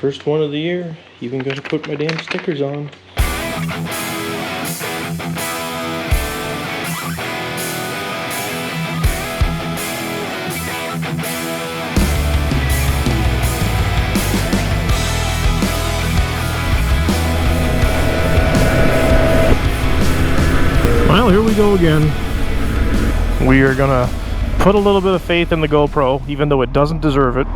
First one of the year. Even gotta put my damn stickers on. Well, here we go again. We are gonna put a little bit of faith in the GoPro, even though it doesn't deserve it.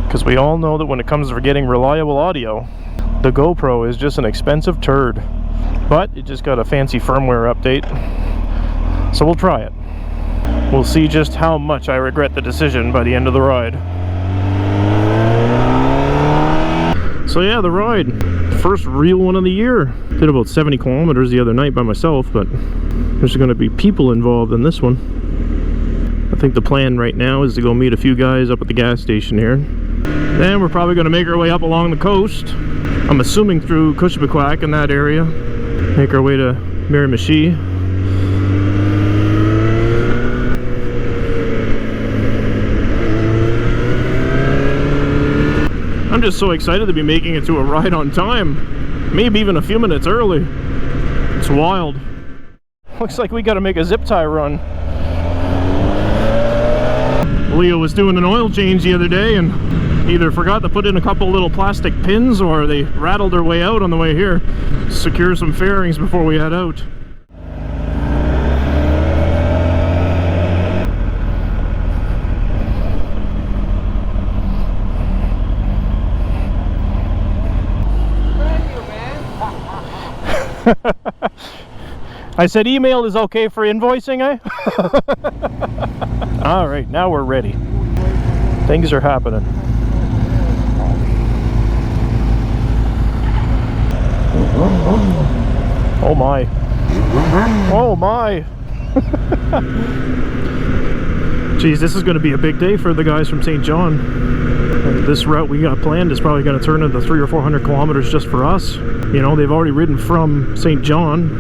Because we all know that when it comes to getting reliable audio, the GoPro is just an expensive turd. But it just got a fancy firmware update, so we'll try it. We'll see just how much I regret the decision by the end of the ride. So yeah, the ride. First real one of the year. Did about 70 kilometers the other night by myself, but there's going to be people involved in this one. I think the plan right now is to go meet a few guys up at the gas station here. Then we're probably going to make our way up along the coast. I'm assuming through Kouchibouguac in that area. Make our way to Miramichi. I'm just so excited to be making it to a ride on time. Maybe even a few minutes early. It's wild. Looks like we got to make a zip tie run. Leo was doing an oil change the other day and either forgot to put in a couple little plastic pins or they rattled their way out on the way here. Secure some fairings before we head out. I said email is okay for invoicing, eh? Alright, now we're ready. Things are happening. Oh my. Oh my. Geez, this is going to be a big day for the guys from St. John. This route we got planned is probably going to turn into 300 or 400 kilometers just for us. You know, they've already ridden from St. John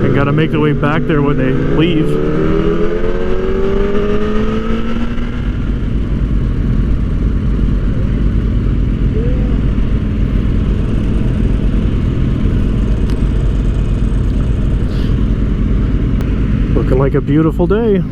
and got to make their way back there when they leave. Looking like a beautiful day.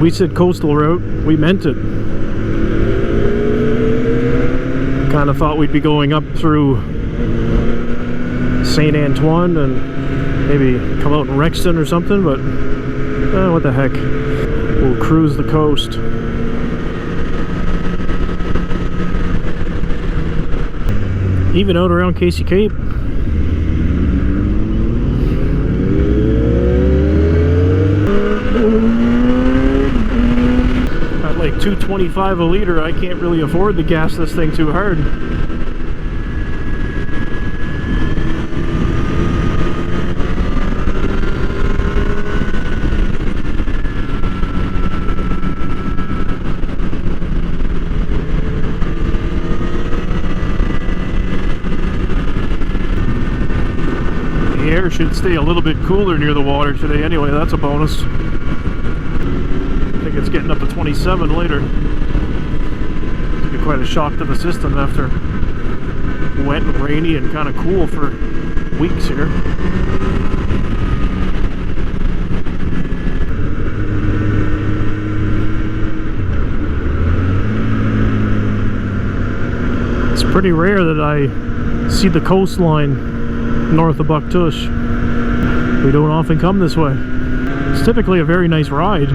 We said coastal route, we meant it. Kind of thought we'd be going up through St. Antoine and maybe come out in Rexton or something, but what the heck. We'll cruise the coast. Even out around Casey Cape. Like $2.25 a liter, I can't really afford to gas this thing too hard. The air should stay a little bit cooler near the water today anyway, that's a bonus. It's getting up to 27 later. It's been quite a shock to the system after wet and rainy and kind of cool for weeks here. It's pretty rare that I see the coastline north of Bucktouche. We don't often come this way. It's typically a very nice ride.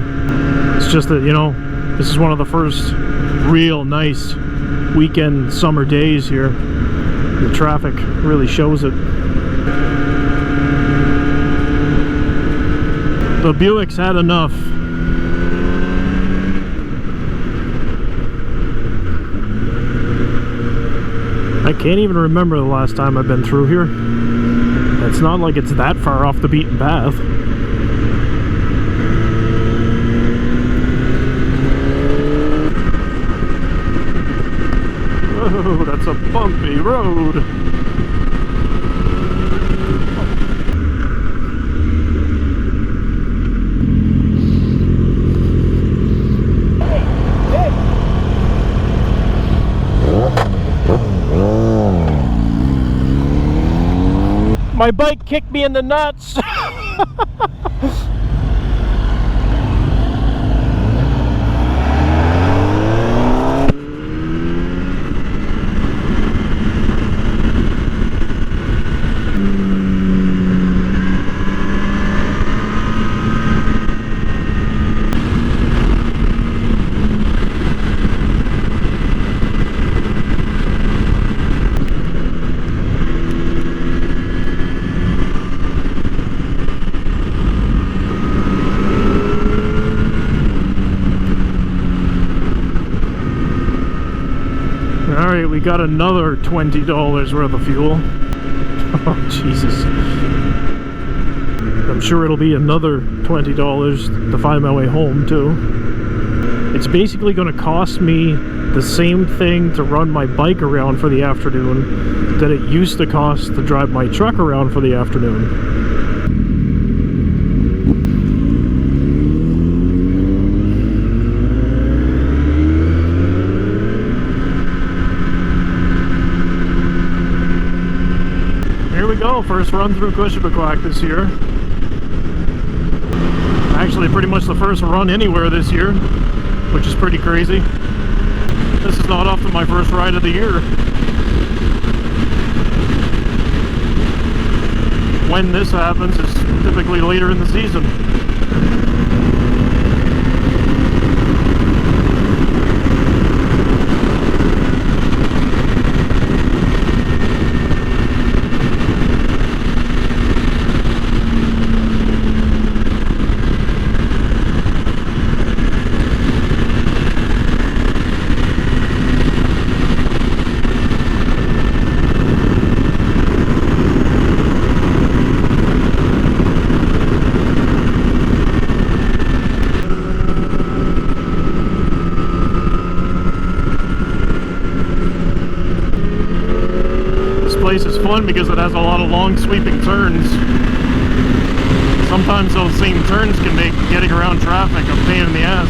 It's just that, you know, this is one of the first real nice weekend summer days here. The traffic really shows it. The Buick's had enough. I can't even remember the last time I've been through here. It's not like it's that far off the beaten path. Oh, that's a bumpy road. My bike kicked me in the nuts. Alright, we got another $20 worth of fuel. Oh, Jesus. I'm sure it'll be another $20 to find my way home, too. It's basically going to cost me the same thing to run my bike around for the afternoon that it used to cost to drive my truck around for the afternoon. Go, first run through Kouchibouguac this year. Actually, pretty much the first run anywhere this year, which is pretty crazy. This is not often my first ride of the year. When this happens is typically later in the season. Place is fun because it has a lot of long sweeping turns. Sometimes those same turns can make getting around traffic a pain in the ass.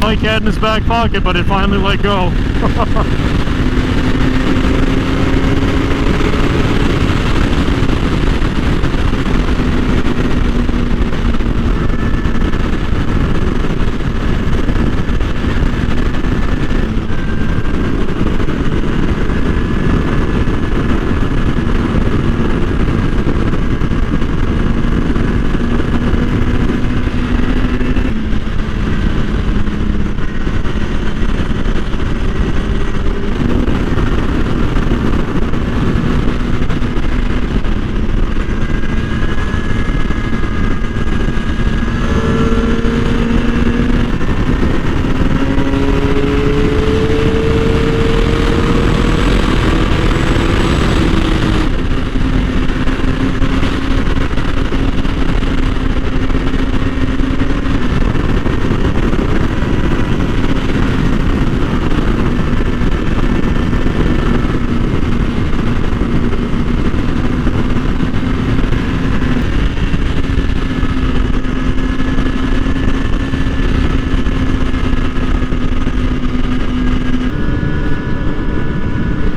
Mike had in his back pocket, but it finally let go.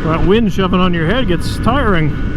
That wind shoving on your head gets tiring.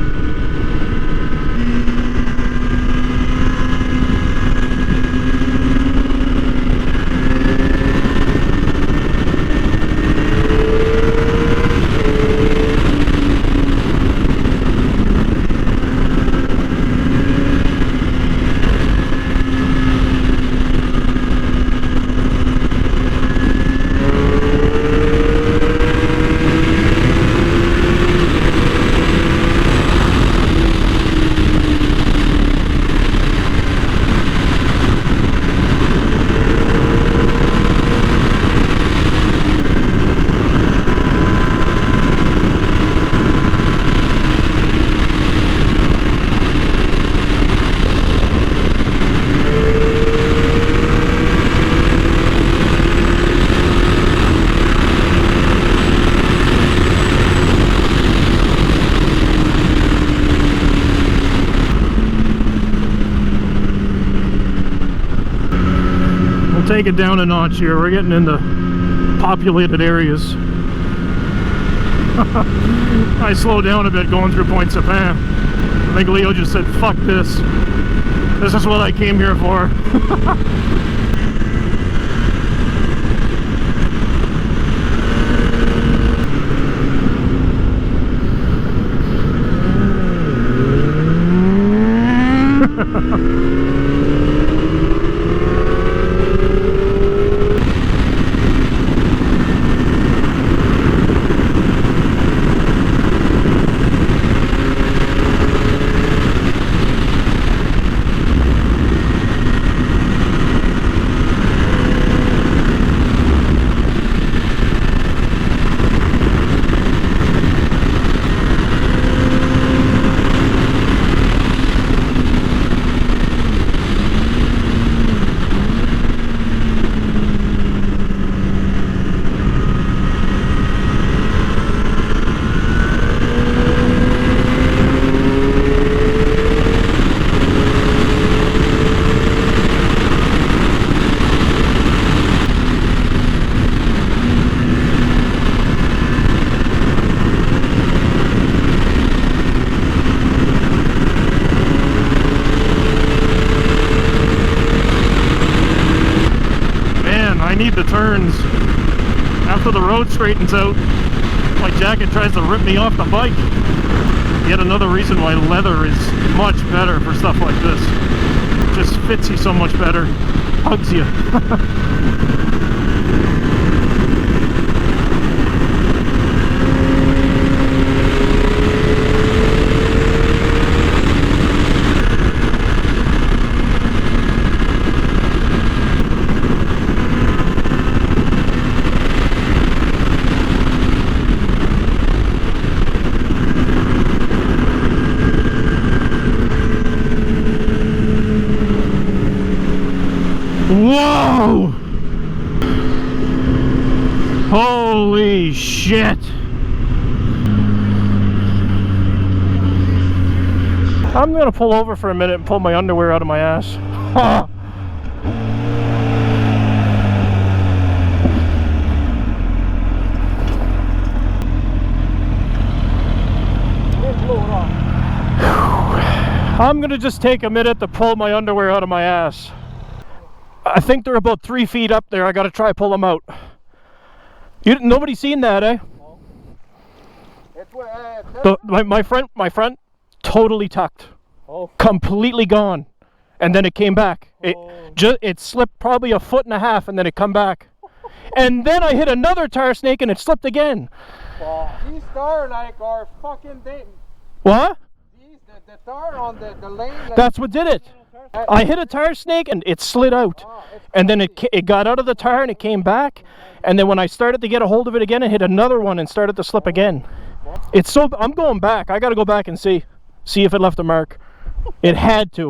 We'll take it down a notch here. We're getting into populated areas. I slowed down a bit going through Point Sapin. I think Leo just said, fuck this. This is what I came here for. The turns after the road straightens out. My jacket tries to rip me off the bike. Yet another reason why leather is much better for stuff like this. It just fits you so much better, hugs you. Whoa! Holy shit! I'm gonna pull over for a minute and pull my underwear out of my ass. I'm gonna just take a minute to pull my underwear out of my ass. I think they're about 3 feet up there. I gotta try pull them out. Nobody seen that, eh? My front totally tucked. Oh. Completely gone. And then it came back. It slipped probably 1.5 feet and then it come back. And then I hit another tire snake and it slipped again. These tires like are fucking dead. What? The tire on the lane. Like, that's what did it. I hit a tire snake and it slid out. And then it got out of the tire and it came back. And then when I started to get a hold of it again, it hit another one and started to slip again. I'm going back. I gotta go back and see if it left a mark. It had to.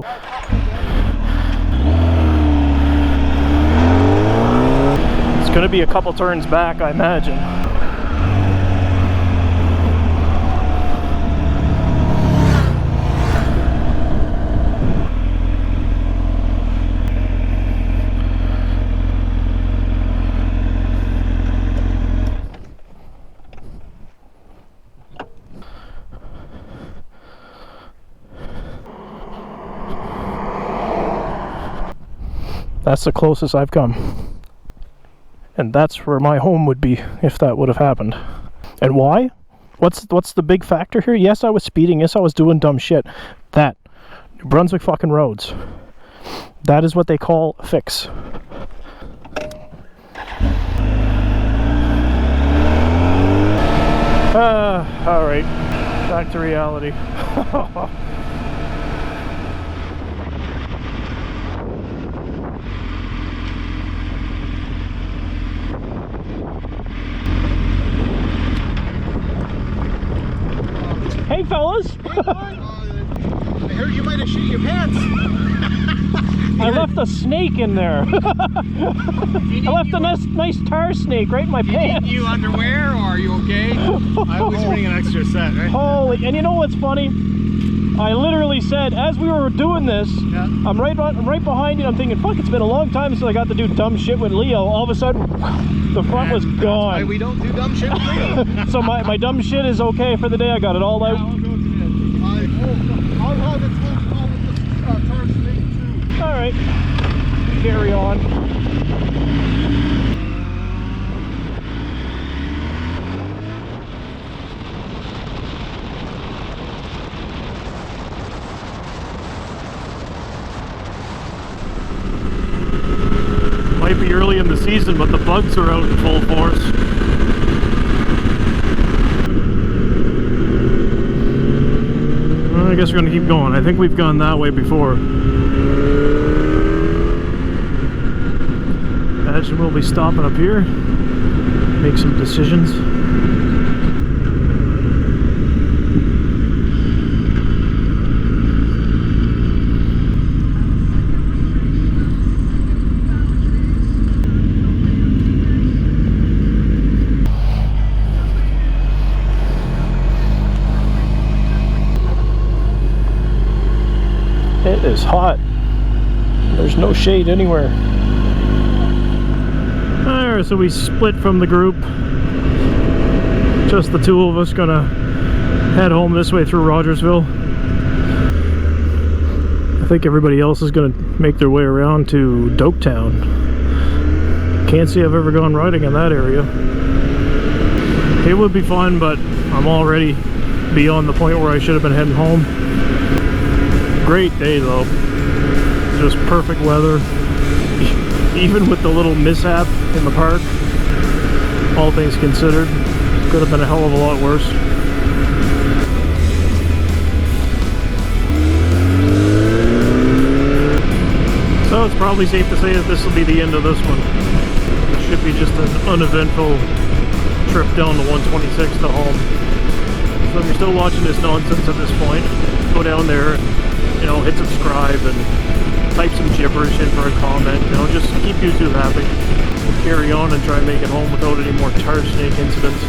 It's gonna be a couple turns back, I imagine. That's the closest I've come. And that's where my home would be if that would have happened. And why? What's the big factor here? Yes, I was speeding. Yes, I was doing dumb shit. That. New Brunswick fucking roads. That is what they call a fix. Alright. Back to reality. Hey fellas! I heard you might have shit your pants. I left a snake in there. I left a nice tar snake right in my pants. You underwear or are you okay? I always bring an extra set, right? Holy, and you know what's funny? I literally said, as we were doing this, Yeah. I'm right behind you. I'm thinking, fuck, it's been a long time since I got to do dumb shit with Leo. All of a sudden, the front was That's why gone. we don't do dumb shit with Leo. So my dumb shit is okay for the day. I got it all out. I'll go to the I'll have it with the turn snake too. All right, carry on. Might be early in the season, but the bugs are out in full force. I guess we're gonna keep going. I think we've gone that way before. Imagine we'll be stopping up here, make some decisions. It is hot. There's no shade anywhere. Alright, so we split from the group. Just the two of us gonna head home this way through Rogersville. I think everybody else is gonna make their way around to Doketown. Can't say I've ever gone riding in that area. It would be fun, but I'm already beyond the point where I should have been heading home. Great day though, just perfect weather. Even with the little mishap in the park, all things considered, could have been a hell of a lot worse. So it's probably safe to say that this will be the end of this one. It should be just an uneventful trip down the 126 to home. So if you're still watching this nonsense at this point, go down there and, you know, hit subscribe and type some gibberish in for a comment, you know, just keep YouTube happy. We'll carry on and try and make it home without any more tar snake incidents.